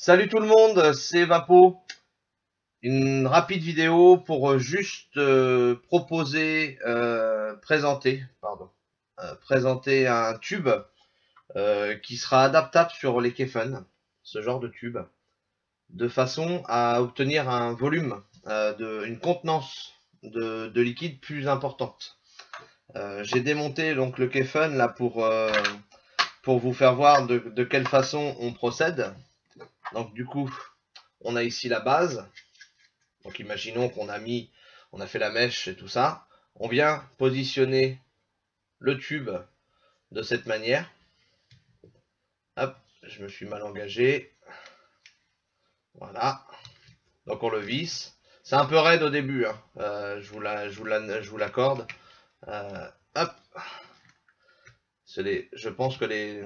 Salut tout le monde, c'est Vapo. Une rapide vidéo pour juste présenter un tube qui sera adaptable sur les Kefun, ce genre de tube, de façon à obtenir un volume, une contenance de liquide plus importante. J'ai démonté donc le Kefun là pour vous faire voir de quelle façon on procède. Donc du coup, on a ici la base. Donc imaginons qu'on a fait la mèche et tout ça. On vient positionner le tube de cette manière. Hop, je me suis mal engagé. Voilà. Donc on le visse. C'est un peu raide au début, hein. Je vous l'accorde. Hop. Je pense que les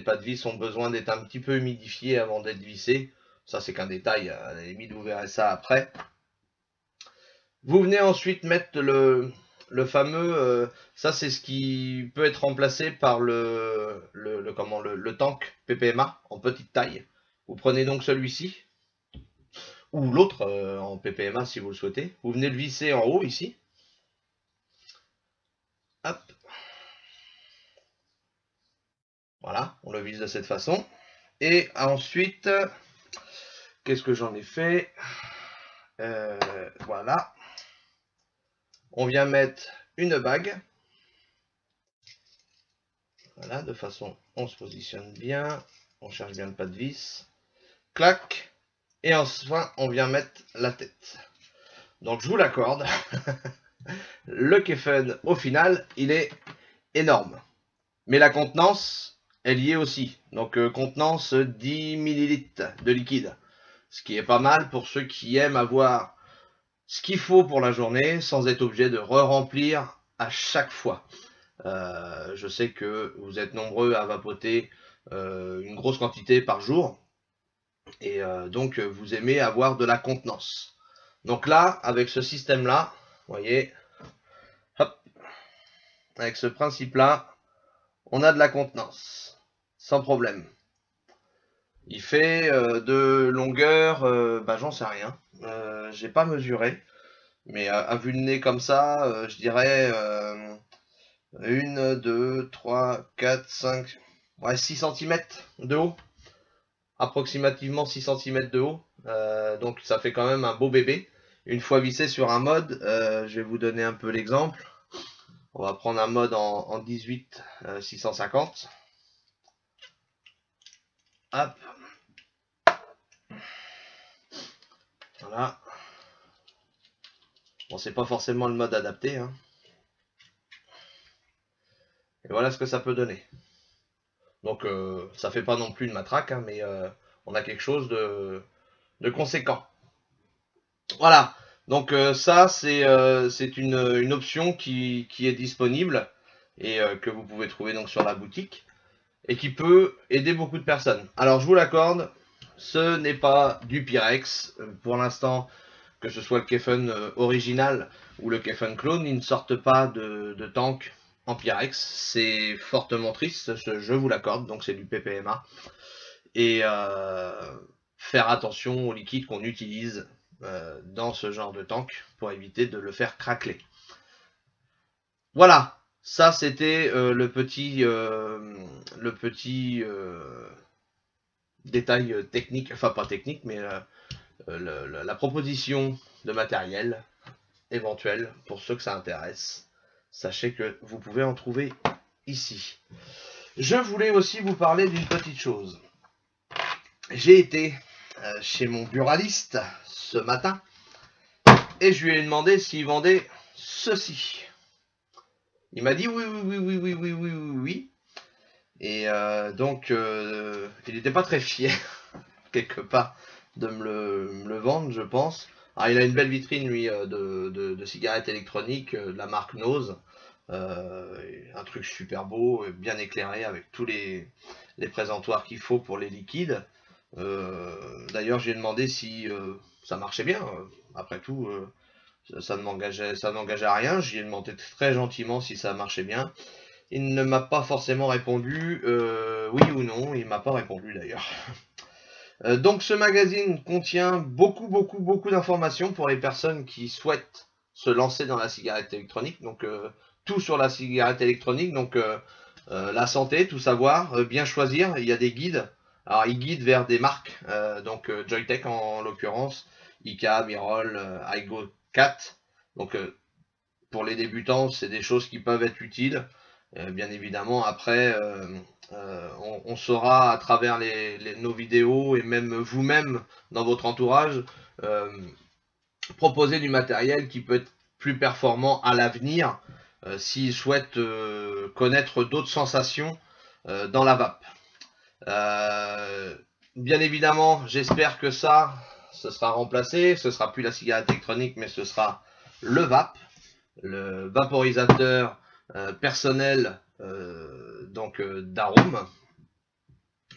pas de vis ont besoin d'être un petit peu humidifiés avant d'être vissés. Ça c'est qu'un détail, à la limite vous verrez ça après. Vous venez ensuite mettre le fameux, ça c'est ce qui peut être remplacé par le tank PPMA en petite taille. Vous prenez donc celui-ci, ou l'autre en PPMA si vous le souhaitez. Vous venez le visser en haut ici. Hop. Voilà, on le visse de cette façon. Et ensuite, qu'est-ce que j'en ai fait? Voilà. On vient mettre une bague. Voilà, de façon, on se positionne bien. On cherche bien le pas de vis. Clac. Et enfin, on vient mettre la tête. Donc, je vous l'accorde. Le Kefun, au final, il est énorme. Mais la contenance, elle y est aussi. Donc, contenance 10 ml de liquide. Ce qui est pas mal pour ceux qui aiment avoir ce qu'il faut pour la journée sans être obligé de re-remplir à chaque fois. Je sais que vous êtes nombreux à vapoter une grosse quantité par jour. Et donc, vous aimez avoir de la contenance. Donc là, avec ce système-là, vous voyez, hop, avec ce principe-là, on a de la contenance, sans problème. Il fait de longueur, j'en sais rien, j'ai pas mesuré, mais à vue de nez comme ça, je dirais 1, 2, 3, 4, 5, ouais, 6 cm de haut, approximativement 6 cm de haut, donc ça fait quand même un beau bébé. Une fois vissé sur un mode, je vais vous donner un peu l'exemple. On va prendre un mode en 18 650. Hop. Voilà. Bon, c'est pas forcément le mode adapté, hein. Et voilà ce que ça peut donner. Donc ça fait pas non plus une matraque, hein, mais on a quelque chose de conséquent. Voilà. Donc ça c'est une option qui est disponible et que vous pouvez trouver donc sur la boutique et qui peut aider beaucoup de personnes. Alors je vous l'accorde, ce n'est pas du Pyrex. Pour l'instant, que ce soit le Kefun original ou le Kefun clone, ils ne sortent pas de tank en Pyrex. C'est fortement triste, je vous l'accorde, donc c'est du PPMA. Et faire attention au liquide qu'on utilise dans ce genre de tank pour éviter de le faire craqueler. Voilà, ça c'était le petit détail technique, enfin pas technique, mais la proposition de matériel éventuel pour ceux que ça intéresse. Sachez que vous pouvez en trouver ici. Je voulais aussi vous parler d'une petite chose. J'ai été chez mon buraliste ce matin et je lui ai demandé s'il vendait ceci. Il m'a dit oui. Et donc il n'était pas très fier quelque part de me le vendre, je pense. Alors, il a une belle vitrine, lui, de cigarettes électroniques de la marque Nose. Un truc super beau, bien éclairé, avec tous les présentoirs qu'il faut pour les liquides. D'ailleurs, j'ai demandé si ça marchait bien. Après tout, ça ne m'engageait à rien. J'ai demandé très gentiment si ça marchait bien. Il ne m'a pas forcément répondu oui ou non. Il m'a pas répondu d'ailleurs. Donc ce magazine contient beaucoup d'informations pour les personnes qui souhaitent se lancer dans la cigarette électronique. Donc tout sur la cigarette électronique, donc la santé, tout savoir, bien choisir. Il y a des guides. Alors ils guident vers des marques, donc Joytech en l'occurrence, ICA, Mirol, iGo 4. Donc pour les débutants, c'est des choses qui peuvent être utiles. Bien évidemment, après, on saura à travers nos vidéos et même vous-même dans votre entourage proposer du matériel qui peut être plus performant à l'avenir s'ils souhaitent connaître d'autres sensations dans la vape. Bien évidemment, j'espère que ce sera remplacé. Ce sera plus la cigarette électronique, mais ce sera le vape, le vaporisateur personnel donc d'arôme.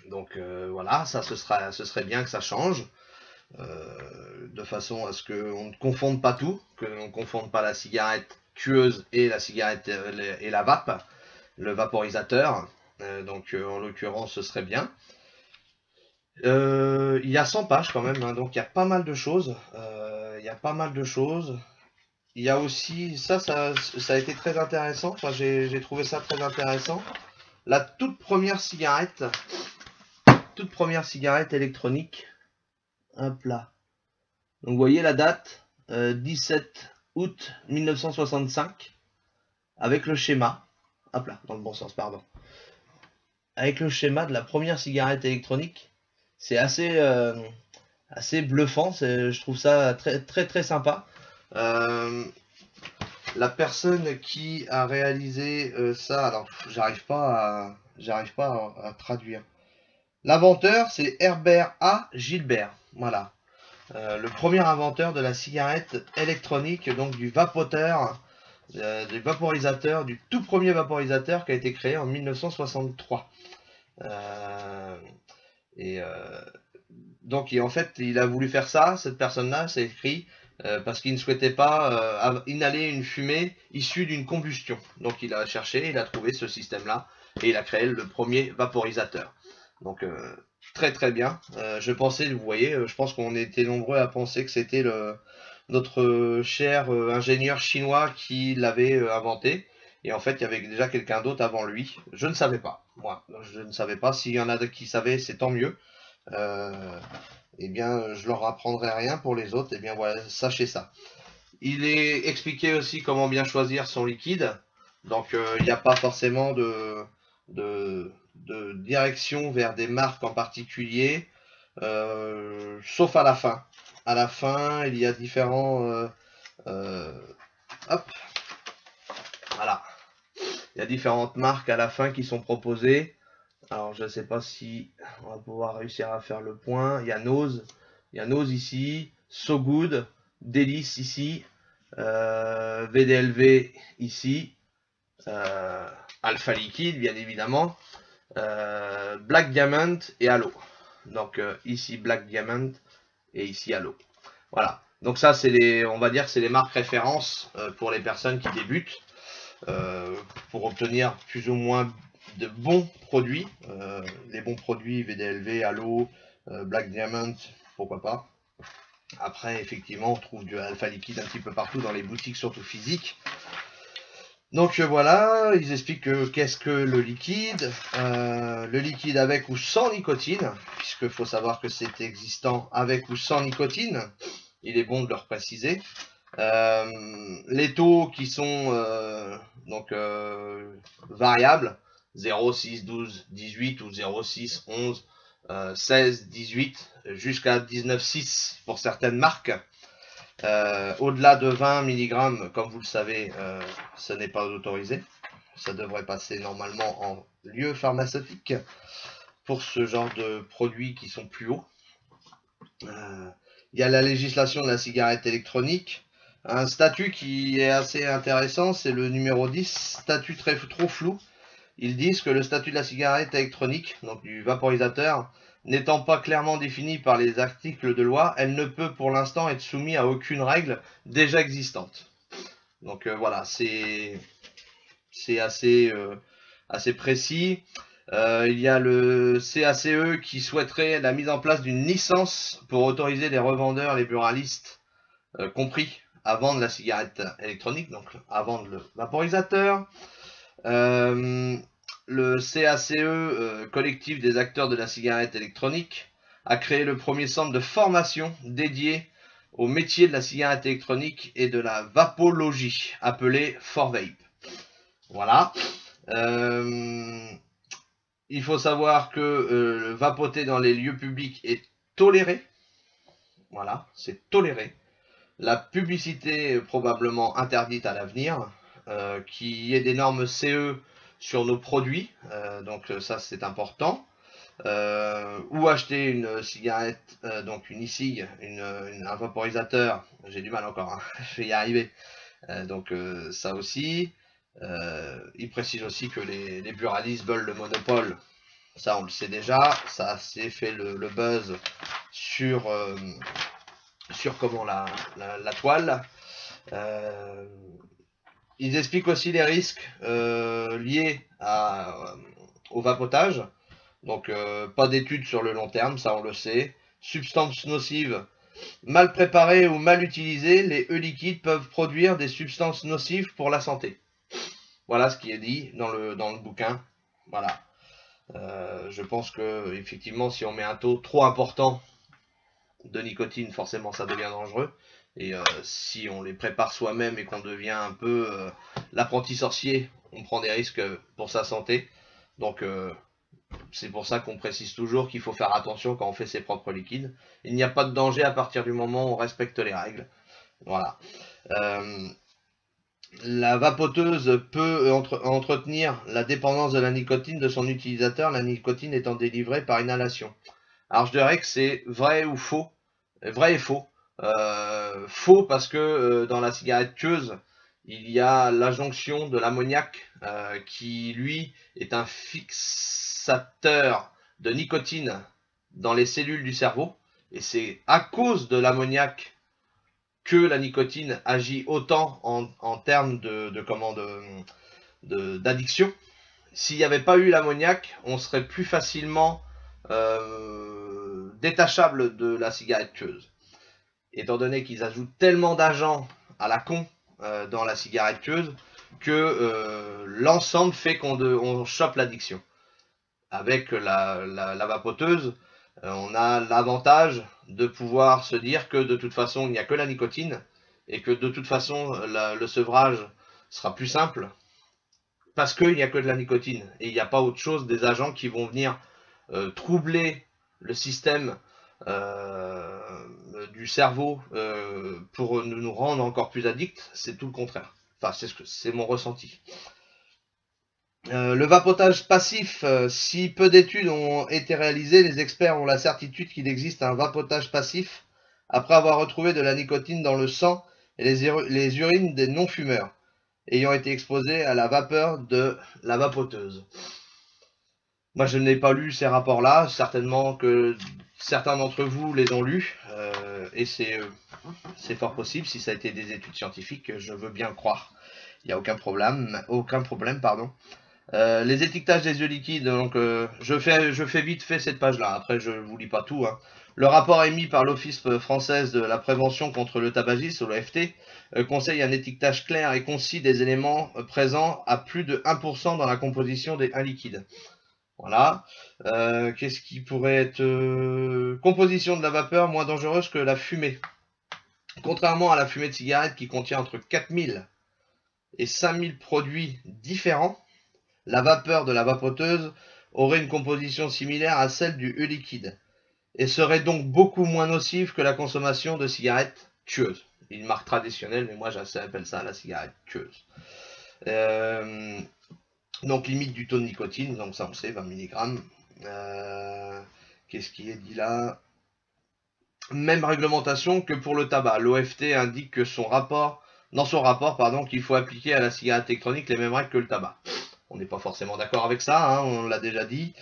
Donc voilà, ça ce serait bien que ça change de façon à ce qu'on ne confonde pas tout, que l'on ne confonde pas la cigarette tueuse et la cigarette et la vape, le vaporisateur. Donc en l'occurrence ce serait bien. Il y a 100 pages quand même, hein, donc il y a pas mal de choses. Il y a pas mal de choses. Il y a aussi, ça a été très intéressant, enfin, j'ai trouvé ça très intéressant. La toute première cigarette électronique, hop là. Donc vous voyez la date, 17 août 1965, avec le schéma, hop là, dans le bon sens, pardon. Avec le schéma de la première cigarette électronique, c'est assez bluffant, je trouve ça très sympa. La personne qui a réalisé ça, alors j'arrive pas à traduire. L'inventeur, c'est Herbert A. Gilbert, voilà. Le premier inventeur de la cigarette électronique, donc du vapoteur, du vaporisateur, du tout premier vaporisateur qui a été créé en 1963. Donc en fait, il a voulu faire ça, cette personne-là, c'est écrit, parce qu'il ne souhaitait pas inhaler une fumée issue d'une combustion. Donc il a cherché, il a trouvé ce système-là, et il a créé le premier vaporisateur. Donc très bien. Je pensais, vous voyez, je pense qu'on était nombreux à penser que c'était notre cher ingénieur chinois qui l'avait inventé. Et en fait, il y avait déjà quelqu'un d'autre avant lui. Je ne savais pas. Moi, je ne savais pas. S'il y en a qui savaient, c'est tant mieux. Eh bien, je leur apprendrai rien pour les autres. Eh bien, voilà, sachez ça. Il est expliqué aussi comment bien choisir son liquide. Donc, il n'y a pas forcément de direction vers des marques en particulier, sauf à la fin. À la fin, il y a différents... hop, voilà. Il y a différentes marques à la fin qui sont proposées. Alors, je ne sais pas si on va pouvoir réussir à faire le point. Il y a Nose ici, So Good, Délice ici, VDLV ici, Alpha Liquide bien évidemment, Black Diamond et Halo. Donc ici Black Diamond et ici Halo. Voilà. Donc ça c'est on va dire c'est les marques références pour les personnes qui débutent pour obtenir plus ou moins de bons produits. Les bons produits VDLV, Halo, Black Diamond, pourquoi pas. Après, effectivement, on trouve du Alpha Liquide un petit peu partout dans les boutiques, surtout physiques. Donc voilà, ils expliquent qu'est-ce que le liquide avec ou sans nicotine, puisqu'il faut savoir que c'est existant avec ou sans nicotine. Il est bon de le préciser. Les taux qui sont variables, 0, 6, 12, 18 ou 0, 6, 11, 16, 18 jusqu'à 19, 6 pour certaines marques. Au-delà de 20 mg, comme vous le savez, ce n'est pas autorisé. Ça devrait passer normalement en lieu pharmaceutique pour ce genre de produits qui sont plus hauts. Il y a la législation de la cigarette électronique. Un statut qui est assez intéressant, c'est le numéro 10, statut trop flou. Ils disent que le statut de la cigarette électronique, donc du vaporisateur, n'étant pas clairement définie par les articles de loi, elle ne peut pour l'instant être soumise à aucune règle déjà existante. Donc voilà, c'est assez précis. Il y a le CACE qui souhaiterait la mise en place d'une licence pour autoriser les revendeurs, les buralistes, compris, à vendre la cigarette électronique, donc à vendre le vaporisateur. Le CACE, collectif des acteurs de la cigarette électronique, a créé le premier centre de formation dédié au métier de la cigarette électronique et de la vapologie, appelé 4Vape. Voilà. Il faut savoir que vapoter dans les lieux publics est toléré. Voilà, c'est toléré. La publicité est probablement interdite à l'avenir. Qu'il y ait des normes CE sur nos produits, donc ça c'est important. Ou acheter une cigarette, donc une e-cig, un vaporisateur, j'ai du mal encore, hein, je vais y arriver. Donc ça aussi. Il précise aussi que les buralistes veulent le monopole. Ça, on le sait déjà. Ça s'est fait le buzz sur comment la toile. Ils expliquent aussi les risques liés au vapotage. Donc, pas d'études sur le long terme, ça on le sait. Substances nocives. Mal préparées ou mal utilisées, les e-liquides peuvent produire des substances nocives pour la santé. Voilà ce qui est dit dans le bouquin. Voilà. Je pense que effectivement, si on met un taux trop important de nicotine, forcément ça devient dangereux. Et si on les prépare soi-même et qu'on devient un peu l'apprenti sorcier, on prend des risques pour sa santé. Donc c'est pour ça qu'on précise toujours qu'il faut faire attention quand on fait ses propres liquides. Il n'y a pas de danger à partir du moment où on respecte les règles. Voilà. La vapoteuse peut entretenir la dépendance de la nicotine de son utilisateur, la nicotine étant délivrée par inhalation. Alors je dirais que c'est vrai ou faux. Vrai et faux. Faux parce que dans la cigarette tueuse, il y a l'adjonction de l'ammoniac qui, lui, est un fixateur de nicotine dans les cellules du cerveau. Et c'est à cause de l'ammoniac que la nicotine agit autant en termes d'addiction. S'il n'y avait pas eu l'ammoniac, on serait plus facilement détachable de la cigarette tueuse. Étant donné qu'ils ajoutent tellement d'agents à la con dans la cigarette tueuse que l'ensemble fait qu'on chope l'addiction. Avec la vapoteuse, on a l'avantage de pouvoir se dire que de toute façon il n'y a que la nicotine et que de toute façon le sevrage sera plus simple parce qu'il n'y a que de la nicotine et il n'y a pas autre chose, des agents qui vont venir troubler le système du cerveau pour nous rendre encore plus addicts. C'est tout le contraire. Enfin, c'est mon ressenti. Le vapotage passif, si peu d'études ont été réalisées, les experts ont la certitude qu'il existe un vapotage passif après avoir retrouvé de la nicotine dans le sang et les urines des non-fumeurs ayant été exposés à la vapeur de la vapoteuse. Moi, je n'ai pas lu ces rapports-là, certainement que certains d'entre vous les ont lus, et c'est fort possible, si ça a été des études scientifiques, je veux bien croire. Il n'y a aucun problème, pardon. Les étiquetages des yeux liquides, donc je fais vite fait cette page-là, après je vous lis pas tout. Hein. Le rapport émis par l'Office française de la prévention contre le tabagisme, ou l'OFT, conseille un étiquetage clair et concis des éléments présents à plus de 1% dans la composition des 1 liquide. Voilà. Qu'est-ce qui pourrait être composition de la vapeur moins dangereuse que la fumée. Contrairement à la fumée de cigarette qui contient entre 4000 et 5000 produits différents, la vapeur de la vapoteuse aurait une composition similaire à celle du e-liquide et serait donc beaucoup moins nocive que la consommation de cigarettes tueuses. Une marque traditionnelle, mais moi j'appelle ça la cigarette tueuse. Donc limite du taux de nicotine, donc ça on sait, 20 mg. Qu'est-ce qui est dit là? Même réglementation que pour le tabac. L'OFT indique que dans son rapport, qu'il faut appliquer à la cigarette électronique les mêmes règles que le tabac. On n'est pas forcément d'accord avec ça, hein, on l'a déjà dit.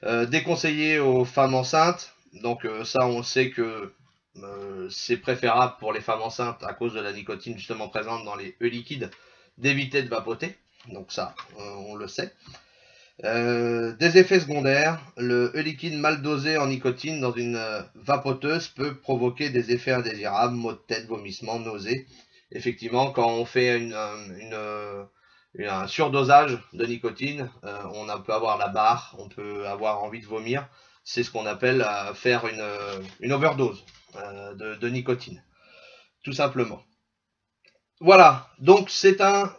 Déconseillé aux femmes enceintes, donc ça on sait que c'est préférable pour les femmes enceintes à cause de la nicotine justement présente dans les e-liquides d'éviter de vapoter, donc ça on le sait. Des effets secondaires. Le liquide mal dosé en nicotine dans une vapoteuse peut provoquer des effets indésirables, maux de tête, vomissements, nausées. Effectivement, quand on fait un surdosage de nicotine, on peut avoir la barre, on peut avoir envie de vomir. C'est ce qu'on appelle faire une overdose de nicotine, tout simplement. Voilà, donc c'est un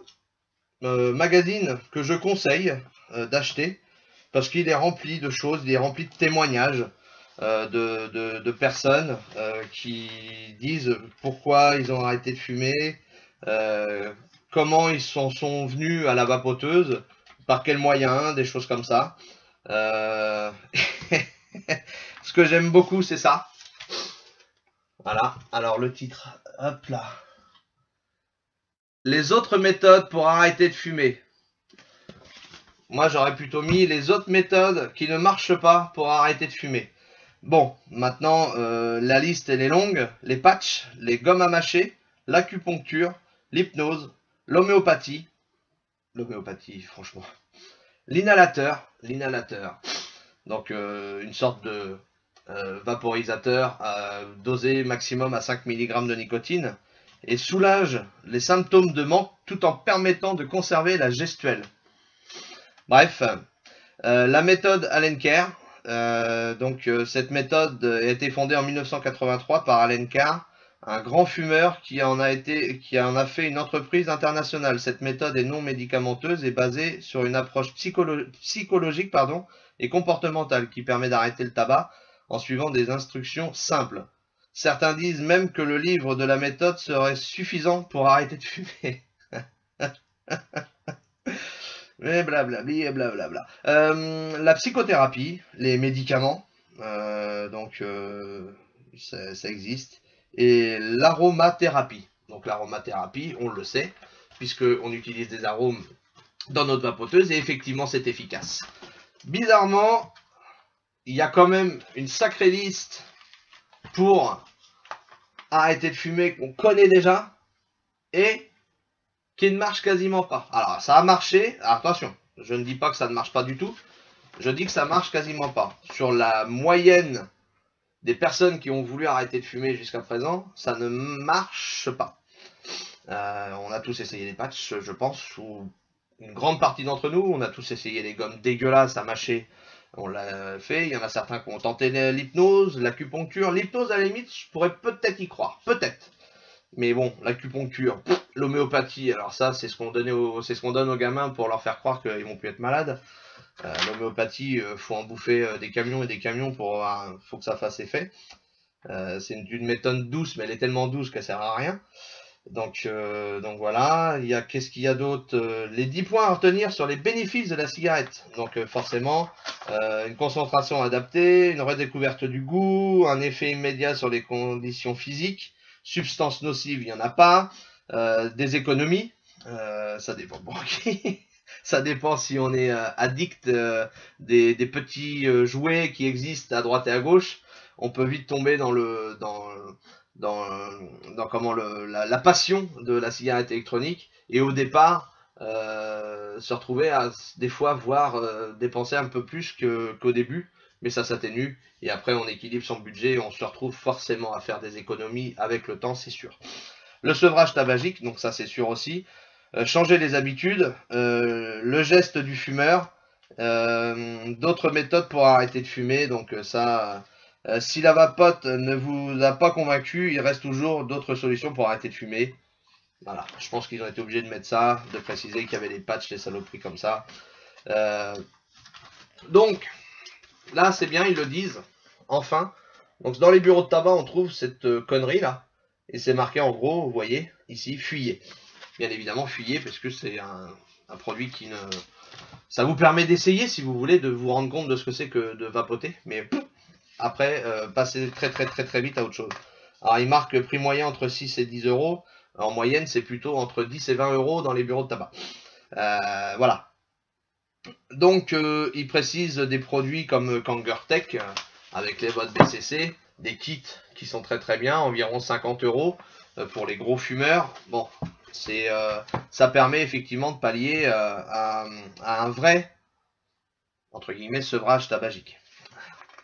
magazine que je conseille d'acheter parce qu'il est rempli de choses, il est rempli de témoignages de personnes qui disent pourquoi ils ont arrêté de fumer, comment ils sont venus à la vapoteuse, par quels moyens, des choses comme ça. Ce que j'aime beaucoup, c'est ça. Voilà, alors le titre, hop là. Les autres méthodes pour arrêter de fumer. Moi, j'aurais plutôt mis les autres méthodes qui ne marchent pas pour arrêter de fumer. Bon, maintenant, la liste, elle est longue. Les patchs, les gommes à mâcher, l'acupuncture, l'hypnose, l'homéopathie. L'homéopathie, franchement. L'inhalateur. Donc, une sorte de vaporisateur dosé maximum à 5 mg de nicotine. Et soulage les symptômes de manque tout en permettant de conserver la gestuelle. Bref, la méthode Allen Kerr. Cette méthode a été fondée en 1983 par Allen Kerr, un grand fumeur qui en a fait une entreprise internationale. Cette méthode est non médicamenteuse et basée sur une approche psychologique et comportementale qui permet d'arrêter le tabac en suivant des instructions simples. Certains disent même que le livre de la méthode serait suffisant pour arrêter de fumer. Mais blablabli et blablabla. La psychothérapie, les médicaments, ça existe. Et l'aromathérapie. Donc l'aromathérapie, on le sait, puisqu'on utilise des arômes dans notre vapoteuse et effectivement c'est efficace. Bizarrement, il y a quand même une sacrée liste pour arrêter de fumer qu'on connaît déjà et qui ne marche quasiment pas. Alors ça a marché, attention, je ne dis pas que ça ne marche pas du tout, je dis que ça marche quasiment pas. Sur la moyenne des personnes qui ont voulu arrêter de fumer jusqu'à présent, ça ne marche pas. On a tous essayé les patchs, je pense, ou une grande partie d'entre nous, on a tous essayé les gommes dégueulasses à mâcher. On l'a fait, il y en a certains qui ont tenté l'hypnose, l'acupuncture. L'hypnose, à la limite, je pourrais peut-être y croire, peut-être. Mais bon, l'acupuncture, l'homéopathie, alors ça, c'est ce qu'on donne aux gamins pour leur faire croire qu'ils vont plus être malades. L'homéopathie, faut en bouffer des camions et des camions faut que ça fasse effet. C'est une méthode douce, mais elle est tellement douce qu'elle sert à rien. Donc voilà, qu'est-ce qu'il y a d'autre? Les 10 points à retenir sur les bénéfices de la cigarette. Donc forcément, une concentration adaptée, une redécouverte du goût, un effet immédiat sur les conditions physiques, substances nocives, il n'y en a pas, des économies, ça dépend pour qui. Ça dépend si on est addict des petits jouets qui existent à droite et à gauche. On peut vite tomber dans la passion de la cigarette électronique et au départ se retrouver à des fois dépenser un peu plus qu'au début, mais ça s'atténue et après on équilibre son budget et on se retrouve forcément à faire des économies avec le temps, c'est sûr. Le sevrage tabagique, donc ça c'est sûr aussi. Changer les habitudes, le geste du fumeur, d'autres méthodes pour arrêter de fumer, donc ça... si la vapote ne vous a pas convaincu, il reste toujours d'autres solutions pour arrêter de fumer. Voilà, je pense qu'ils ont été obligés de mettre ça, de préciser qu'il y avait des patchs, des saloperies comme ça. Donc, là c'est bien, ils le disent, enfin. Donc dans les bureaux de tabac, on trouve cette connerie là. Et c'est marqué en gros, vous voyez, ici, fuyez. Bien évidemment, fuyez, parce que c'est un produit qui ne... Ça vous permet d'essayer, si vous voulez, de vous rendre compte de ce que c'est que de vapoter. Mais... après, passer très vite à autre chose. Alors, il marque prix moyen entre 6 et 10 euros. En moyenne, c'est plutôt entre 10 et 20 euros dans les bureaux de tabac. Voilà. Donc, il précise des produits comme Kangertech, avec les bottes BCC, des kits qui sont très bien, environ 50 euros pour les gros fumeurs. Bon, ça permet effectivement de pallier à un vrai entre guillemets, sevrage tabagique.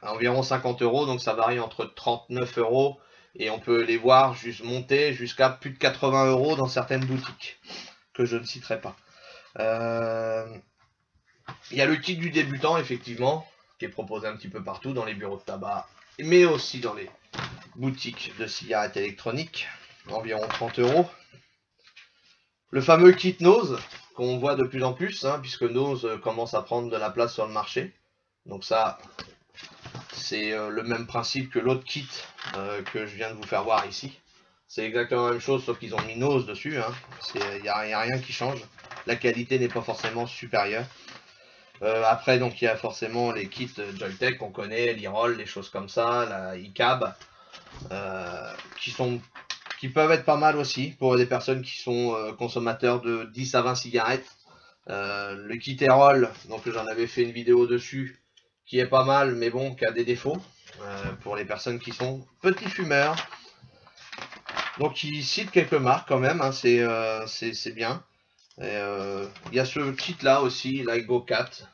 À environ 50 €, donc ça varie entre 39 € et on peut les voir juste monter jusqu'à plus de 80 € dans certaines boutiques, que je ne citerai pas. Il y a le kit du débutant, effectivement, qui est proposé un petit peu partout, dans les bureaux de tabac, mais aussi dans les boutiques de cigarettes électroniques, environ 30 €. Le fameux kit Nose, qu'on voit de plus en plus, hein, puisque Nose commence à prendre de la place sur le marché. Donc ça, c'est le même principe que l'autre kit que je viens de vous faire voir ici. C'est exactement la même chose, sauf qu'ils ont mis Nose dessus. Il n'y a rien qui change. La qualité n'est pas forcément supérieure. Après, donc il y a forcément les kits Joytech qu'on connaît, l'Irol, les choses comme ça, la ICAB, qui peuvent être pas mal aussi pour des personnes qui sont consommateurs de 10 à 20 cigarettes. Le kit Erol, donc j'en avais fait une vidéo dessus, qui est pas mal, mais bon, qui a des défauts pour les personnes qui sont petits fumeurs. Donc il cite quelques marques quand même, hein, c'est bien. Il y a ce kit là aussi, l'Igo 4.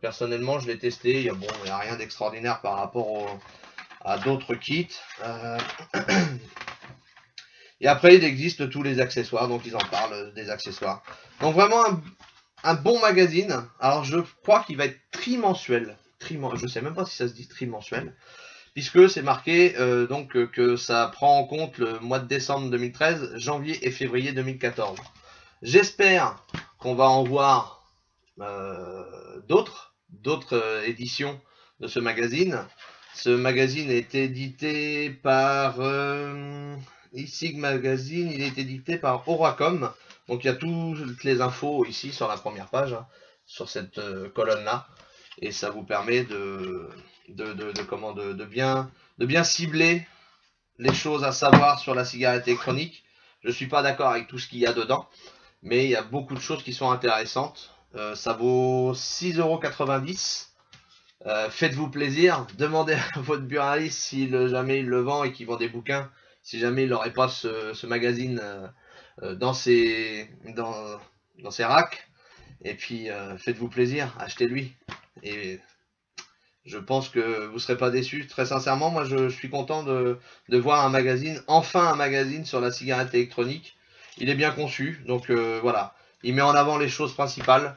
Personnellement, je l'ai testé. Il y a rien d'extraordinaire par rapport à d'autres kits. Et après, il existe tous les accessoires, donc ils en parlent des accessoires. Donc vraiment un bon magazine. Alors je crois qu'il va être trimensuel. Je sais même pas si ça se dit trimensuel, puisque c'est marqué que ça prend en compte le mois de décembre 2013, janvier et février 2014. J'espère qu'on va en voir d'autres éditions de ce magazine. Ce magazine est édité par ISIG Magazine, il est édité par Oracom. Donc il y a toutes les infos ici sur la première page, hein, sur cette colonne-là. Et ça vous permet de bien cibler les choses à savoir sur la cigarette électronique. Je ne suis pas d'accord avec tout ce qu'il y a dedans, mais il y a beaucoup de choses qui sont intéressantes. Ça vaut 6,90 €. Faites-vous plaisir, demandez à votre buraliste si jamais il le vend et qu'il vend des bouquins, si jamais il n'aurait pas ce magazine dans ses racks. Et puis faites-vous plaisir, achetez-lui. Et je pense que vous ne serez pas déçus. Très sincèrement, moi je suis content de voir un magazine, enfin un magazine sur la cigarette électronique. Il est bien conçu, donc voilà. Il met en avant les choses principales.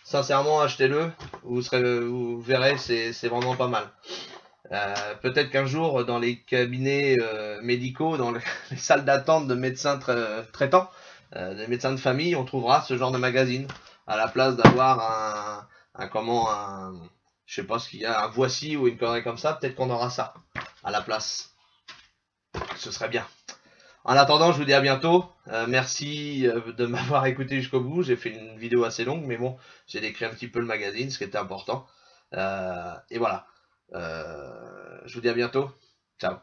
Sincèrement, achetez-le. Vous verrez, c'est vraiment pas mal. Peut-être qu'un jour, dans les cabinets médicaux, dans les salles d'attente de médecins traitants, des médecins de famille, on trouvera ce genre de magazine à la place d'avoir je sais pas ce qu'il y a, un Voici ou une connerie comme ça. Peut-être qu'on aura ça à la place. Ce serait bien. En attendant, je vous dis à bientôt. Merci de m'avoir écouté jusqu'au bout. J'ai fait une vidéo assez longue, mais bon, j'ai décrit un petit peu le magazine, ce qui était important. Et voilà. Je vous dis à bientôt. Ciao.